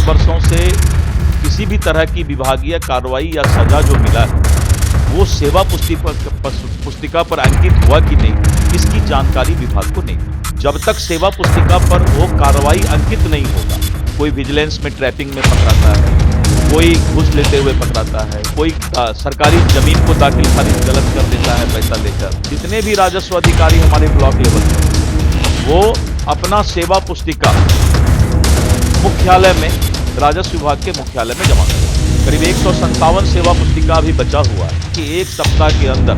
वर्षों से किसी भी तरह की विभागीय कार्रवाई या सजा जो मिला है वो सेवा पुस्तिका पर अंकित हुआ कि नहीं, इसकी जानकारी विभाग को नहीं। जब तक सेवा पुस्तिका पर वो कार्रवाई अंकित नहीं होगा, कोई विजिलेंस में ट्रैपिंग में पकड़ाता है, कोई घूस लेते हुए पकड़ाता है, कोई सरकारी जमीन को दाखिल खारिज गलत कर देता है पैसा लेकर, जितने भी राजस्व अधिकारी हमारे ब्लॉक लेवल पर वो अपना सेवा पुस्तिका मुख्यालय में, राजस्व विभाग के मुख्यालय में जमा करते हैं। करीब 157 सेवा पुस्तिका अभी बचा हुआ है कि एक सप्ताह के अंदर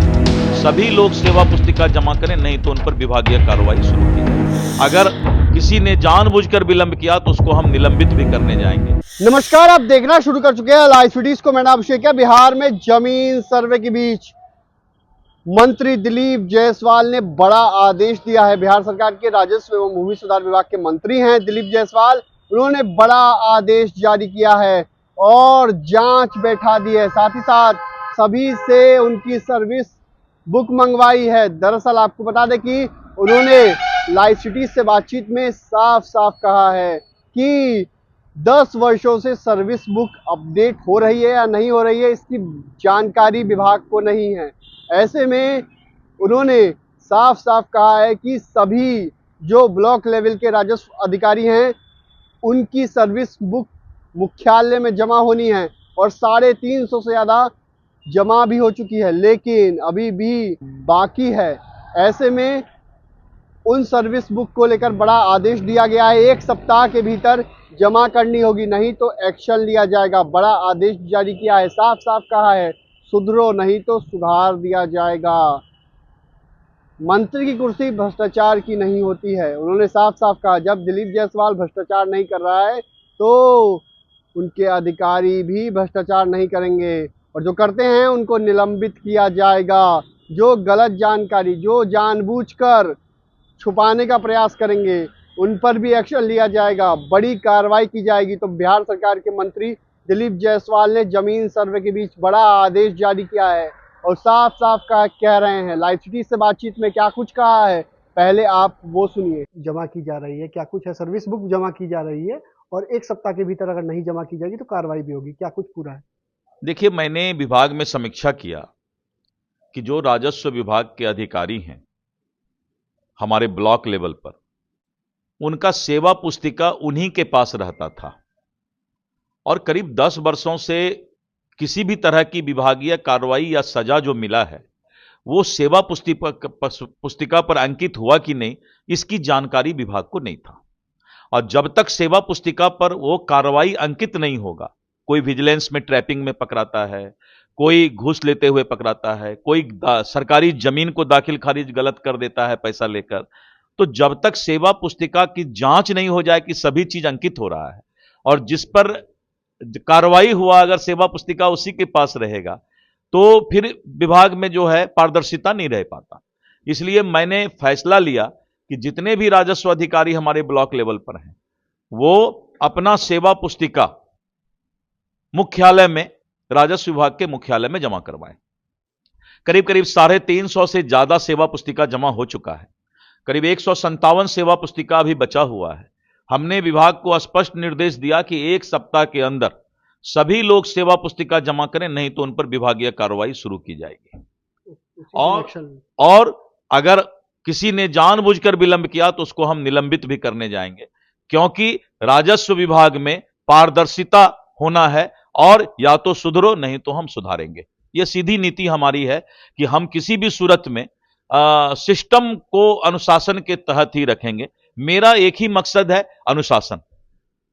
सभी लोग सेवा पुस्तिका जमा करें, नहीं तो उन पर विभागीय कार्रवाई शुरू की जाए। अगर किसी ने जानबूझकर विलंब किया तो उसको हम निलंबित भी करने जाएंगे। नमस्कार, आप देखना शुरू कर चुके हैं लाइव सिटीज को। मैं नाम अभिषेक है। बिहार में जमीन सर्वे के बीच मंत्री दिलीप जायसवाल ने बड़ा आदेश दिया है। बिहार सरकार के राजस्व एवं भूमि सुधार विभाग के मंत्री हैं दिलीप जायसवाल। उन्होंने बड़ा आदेश जारी किया है और जांच बैठा दी है। साथ ही साथ सभी से उनकी सर्विस बुक मंगवाई है। दरअसल आपको बता दें कि उन्होंने लाइव सिटीज से बातचीत में साफ साफ कहा है कि 10 वर्षों से सर्विस बुक अपडेट हो रही है या नहीं हो रही है, इसकी जानकारी विभाग को नहीं है। ऐसे में उन्होंने साफ साफ कहा है कि सभी जो ब्लॉक लेवल के राजस्व अधिकारी हैं उनकी सर्विस बुक मुख्यालय में जमा होनी है और 350 से ज़्यादा जमा भी हो चुकी है, लेकिन अभी भी बाकी है। ऐसे में उन सर्विस बुक को लेकर बड़ा आदेश दिया गया है। 1 सप्ताह के भीतर जमा करनी होगी, नहीं तो एक्शन लिया जाएगा। बड़ा आदेश जारी किया है। साफ साफ कहा है, सुधरो नहीं तो सुधार दिया जाएगा। मंत्री की कुर्सी भ्रष्टाचार की नहीं होती है, उन्होंने साफ साफ कहा। जब दिलीप जायसवाल भ्रष्टाचार नहीं कर रहा है तो उनके अधिकारी भी भ्रष्टाचार नहीं करेंगे और जो करते हैं उनको निलंबित किया जाएगा। जो गलत जानकारी, जो जानबूझकर छुपाने का प्रयास करेंगे, उन पर भी एक्शन लिया जाएगा, बड़ी कार्रवाई की जाएगी। तो बिहार सरकार के मंत्री दिलीप जायसवाल ने जमीन सर्वे के बीच बड़ा आदेश जारी किया है और साफ साफ कह रहे हैं। लाइव सिटी से बातचीत में क्या कुछ कहा है, पहले आप वो सुनिए। जमा की जा रही है, क्या कुछ है? सर्विस बुक जमा की जा रही है और 1 सप्ताह के भीतर अगर नहीं जमा की जाएगी तो कार्रवाई भी होगी, क्या कुछ पूरा है? देखिए, मैंने विभाग में समीक्षा किया कि जो राजस्व विभाग के अधिकारी हैं हमारे ब्लॉक लेवल पर, उनका सेवा पुस्तिका उन्हीं के पास रहता था और करीब 10 वर्षों से किसी भी तरह की विभागीय कार्रवाई या सजा जो मिला है वो सेवा पुस्तिका पर अंकित हुआ कि नहीं, इसकी जानकारी विभाग को नहीं था। और जब तक सेवा पुस्तिका पर वो कार्रवाई अंकित नहीं होगा, कोई विजिलेंस में ट्रैपिंग में पकड़ाता है, कोई घूस लेते हुए पकड़ाता है, कोई सरकारी जमीन को दाखिल खारिज गलत कर देता है पैसा लेकर, तो जब तक सेवा पुस्तिका की जांच नहीं हो जाए कि सभी चीज अंकित हो रहा है और जिस पर कार्रवाई हुआ अगर सेवा पुस्तिका उसी के पास रहेगा तो फिर विभाग में जो है पारदर्शिता नहीं रह पाता। इसलिए मैंने फैसला लिया कि जितने भी राजस्व अधिकारी हमारे ब्लॉक लेवल पर हैं वो अपना सेवा पुस्तिका मुख्यालय में, राजस्व विभाग के मुख्यालय में जमा करवाएं। करीब 350 से ज्यादा सेवा पुस्तिका जमा हो चुका है। करीब 157 सेवा पुस्तिका अभी बचा हुआ है। हमने विभाग को स्पष्ट निर्देश दिया कि 1 सप्ताह के अंदर सभी लोग सेवा पुस्तिका जमा करें, नहीं तो उन पर विभागीय कार्रवाई शुरू की जाएगी। और अगर किसी ने जानबूझकर विलंब किया तो उसको हम निलंबित भी करने जाएंगे, क्योंकि राजस्व विभाग में पारदर्शिता होना है और या तो सुधरो नहीं तो हम सुधारेंगे। यह सीधी नीति हमारी है कि हम किसी भी सूरत में सिस्टम को अनुशासन के तहत ही रखेंगे। मेरा एक ही मकसद है, अनुशासन।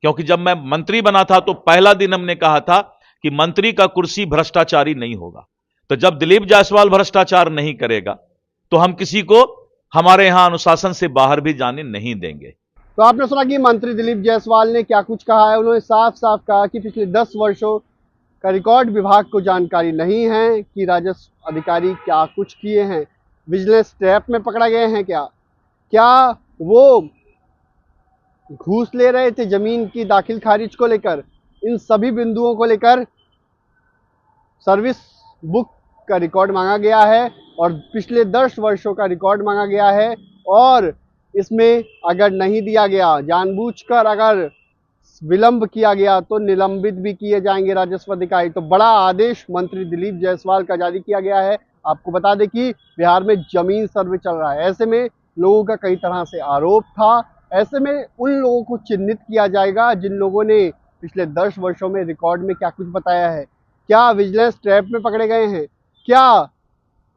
क्योंकि जब मैं मंत्री बना था तो पहला दिन हमने कहा था कि मंत्री का कुर्सी भ्रष्टाचारी नहीं होगा। तो जब दिलीप जायसवाल भ्रष्टाचार नहीं करेगा तो हम किसी को हमारे यहां अनुशासन से बाहर भी जाने नहीं देंगे। तो आपने सुना कि मंत्री दिलीप जायसवाल ने क्या कुछ कहा है। उन्होंने साफ साफ कहा कि पिछले 10 वर्षों का रिकॉर्ड विभाग को जानकारी नहीं है कि राजस्व अधिकारी क्या कुछ किए हैं, विजिलेंस ट्रैप में पकड़ा गए हैं, क्या वो घूस ले रहे थे जमीन की दाखिल खारिज को लेकर। इन सभी बिंदुओं को लेकर सर्विस बुक का रिकॉर्ड मांगा गया है और पिछले 10 वर्षों का रिकॉर्ड मांगा गया है और इसमें अगर नहीं दिया गया, जानबूझकर अगर विलंब किया गया तो निलंबित भी किए जाएंगे राजस्व अधिकारी। तो बड़ा आदेश मंत्री दिलीप जायसवाल का जारी किया गया है। आपको बता दें कि बिहार में जमीन सर्वे चल रहा है, ऐसे में लोगों का कई तरह से आरोप था। ऐसे में उन लोगों को चिन्हित किया जाएगा जिन लोगों ने पिछले 10 वर्षों में रिकॉर्ड में क्या कुछ बताया है, क्या विजिलेंस ट्रैप में पकड़े गए हैं, क्या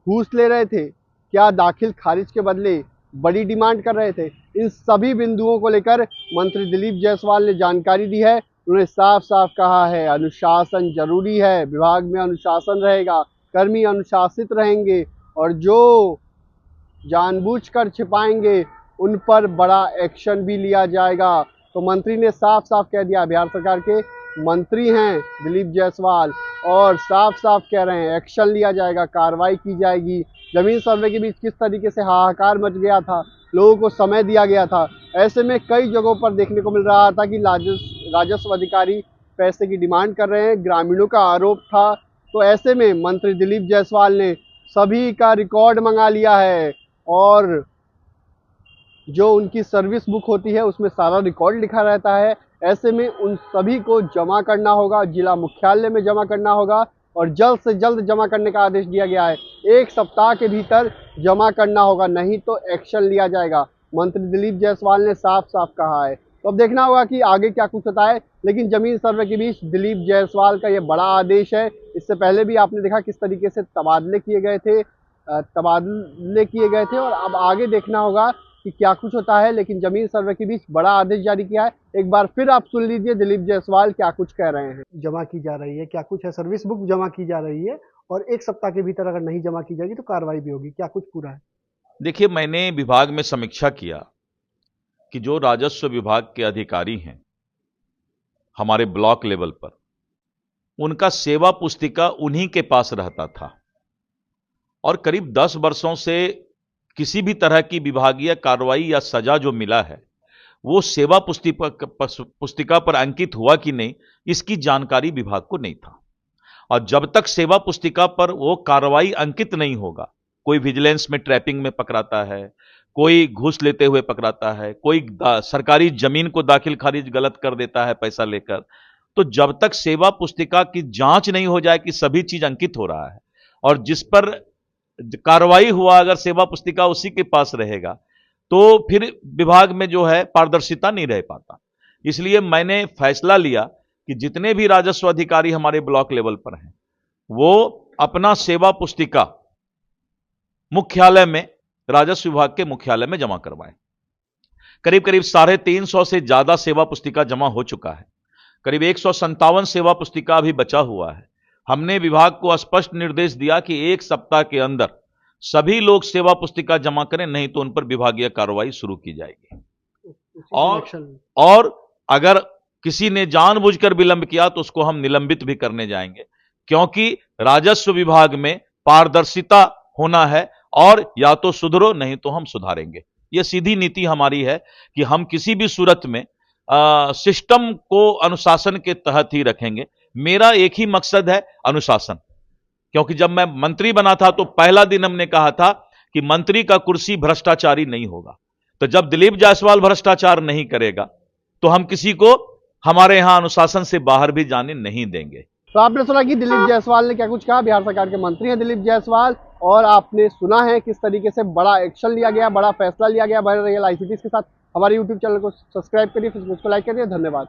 घूस ले रहे थे, क्या दाखिल खारिज के बदले बड़ी डिमांड कर रहे थे। इन सभी बिंदुओं को लेकर मंत्री दिलीप जायसवाल ने जानकारी दी है। उन्होंने साफ साफ कहा है अनुशासन जरूरी है, विभाग में अनुशासन रहेगा, कर्मी अनुशासित रहेंगे और जो जानबूझकर छिपाएंगे उन पर बड़ा एक्शन भी लिया जाएगा। तो मंत्री ने साफ साफ कह दिया, बिहार सरकार के मंत्री हैं दिलीप जायसवाल और साफ साफ कह रहे हैं एक्शन लिया जाएगा, कार्रवाई की जाएगी। जमीन सर्वे के बीच किस तरीके से हाहाकार मच गया था, लोगों को समय दिया गया था, ऐसे में कई जगहों पर देखने को मिल रहा था कि राजस्व अधिकारी पैसे की डिमांड कर रहे हैं, ग्रामीणों का आरोप था। तो ऐसे में मंत्री दिलीप जायसवाल ने सभी का रिकॉर्ड मंगा लिया है और जो उनकी सर्विस बुक होती है उसमें सारा रिकॉर्ड लिखा रहता है। ऐसे में उन सभी को जमा करना होगा, जिला मुख्यालय में जमा करना होगा और जल्द से जल्द जमा करने का आदेश दिया गया है। 1 सप्ताह के भीतर जमा करना होगा, नहीं तो एक्शन लिया जाएगा, मंत्री दिलीप जायसवाल ने साफ साफ कहा है। तो अब देखना होगा कि आगे क्या कुछ होता है। लेकिन जमीन सर्वे के बीच दिलीप जायसवाल का ये बड़ा आदेश है। इससे पहले भी आपने देखा किस तरीके से तबादले किए गए थे और अब आगे देखना होगा कि क्या कुछ होता है। लेकिन जमीन सर्वे के बीच बड़ा आदेश जारी किया है। एक बार फिर आप सुन लीजिए दिलीप जायसवाल क्या कुछ कह रहे हैं। जमा की जा रही है, क्या कुछ है, सर्विस बुक जमा की जा रही है और 1 सप्ताह के भीतर अगर नहीं जमा की जाएगी तो कार्रवाई भी होगी, क्या कुछ पूरा है? देखिए, मैंने विभाग में समीक्षा किया कि जो राजस्व विभाग के अधिकारी हैं हमारे ब्लॉक लेवल पर, उनका सेवा पुस्तिका उन्हीं के पास रहता था और करीब 10 वर्षों से किसी भी तरह की विभागीय कार्रवाई या सजा जो मिला है वो सेवा पुस्तिका पर अंकित हुआ कि नहीं, इसकी जानकारी विभाग को नहीं था। और जब तक सेवा पुस्तिका पर वो कार्रवाई अंकित नहीं होगा, कोई विजिलेंस में ट्रैपिंग में पकड़ाता है, कोई घूस लेते हुए पकड़ाता है, कोई सरकारी जमीन को दाखिल खारिज गलत कर देता है पैसा लेकर, तो जब तक सेवा पुस्तिका की जांच नहीं हो जाए कि सभी चीज अंकित हो रहा है और जिस पर कार्रवाई हुआ अगर सेवा पुस्तिका उसी के पास रहेगा तो फिर विभाग में जो है पारदर्शिता नहीं रह पाता। इसलिए मैंने फैसला लिया कि जितने भी राजस्व अधिकारी हमारे ब्लॉक लेवल पर हैं वो अपना सेवा पुस्तिका मुख्यालय में, राजस्व विभाग के मुख्यालय में जमा करवाएं। करीब करीब 350 से ज्यादा सेवा पुस्तिका जमा हो चुका है, करीब 157 सेवा पुस्तिका अभी बचा हुआ है। हमने विभाग को स्पष्ट निर्देश दिया कि 1 सप्ताह के अंदर सभी लोग सेवा पुस्तिका जमा करें, नहीं तो उन पर विभागीय कार्रवाई शुरू की जाएगी। और अगर किसी ने जानबूझकर विलंब किया तो उसको हम निलंबित भी करने जाएंगे, क्योंकि राजस्व विभाग में पारदर्शिता होना है और या तो सुधरो नहीं तो हम सुधारेंगे। यह सीधी नीति हमारी है कि हम किसी भी सूरत में सिस्टम को अनुशासन के तहत ही रखेंगे। मेरा एक ही मकसद है, अनुशासन। क्योंकि जब मैं मंत्री बना था तो पहला दिन हमने कहा था कि मंत्री का कुर्सी भ्रष्टाचारी नहीं होगा। तो जब दिलीप जायसवाल भ्रष्टाचार नहीं करेगा तो हम किसी को हमारे यहां अनुशासन से बाहर भी जाने नहीं देंगे। तो आपने सुना कि दिलीप जायसवाल ने क्या कुछ कहा। बिहार सरकार के मंत्री हैं दिलीप जायसवाल और आपने सुना है किस तरीके से बड़ा एक्शन लिया गया, बड़ा फैसला लिया गया। बने रहिए लाइव सिटीज के साथ। हमारे यूट्यूब चैनल को सब्सक्राइब करिए, फेसबुक को लाइक करिए। धन्यवाद।